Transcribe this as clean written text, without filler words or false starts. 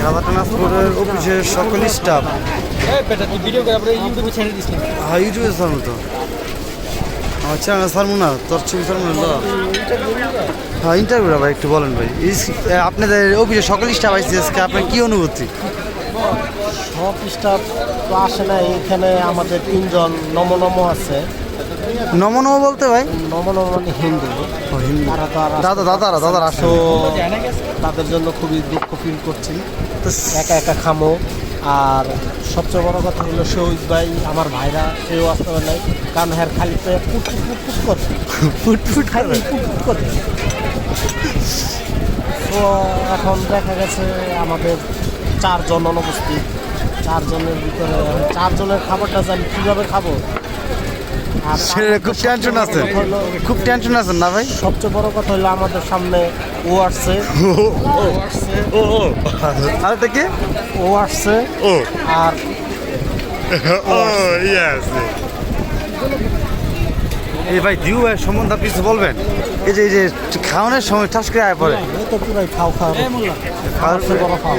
ট্রান্সপোর্টের অফিসের সকল স্টাফ। হ্যাঁ, ইউটিউবে ছাড়বো তো। আমার চ্যানেল ছাড়বো না, তোর ছবি ছাড়বো না। হ্যাঁ, ইন্টারভিউটা ভাই একটু বলেন ভাই। আপনাদের অফিসের সকল স্টাফ আসছে আজকে, আপনার কী অনুভূতি? সব স্টাফ তো আসে না, এখানে আমাদের 3জন নম আছে। নম বলতে ভাই? নম মানে হিন্দু। তারা তো আর দাদারা আসে। তো তাদের জন্য খুবই দুঃখ ফিল করছি। একা একা খামো। আর সবচেয়ে বড় কথা হলো শহীদ ভাই আমার ভাইরা কেউ আসতে পারে নাই, কারণ হ্যাঁ খালি ফুটফুট করে ফুটফুট খালি ফুটফুট করে। তো এখন দেখা গেছে আমাদের 4জন অনুপস্থিত। 4জনের ভিতরে 4জনের খাবারটা জানি কীভাবে খাবো। আর খুব টেনশন আছে, খুব টেনশন আছেন না ভাই? সবচেয়ে বড় কথা হলো আমাদের সামনে ও আসছে, আরেকটা কি? ও আসছে আর এই ভাই দিউ ভাই সম্বন্ধে আপনি কিছু বলবেন? এই যে খাওয়ানোর সময় ঠাস করে আয় পড়ে। এই তো পুরাই খাও খাওয়া বড় খাও।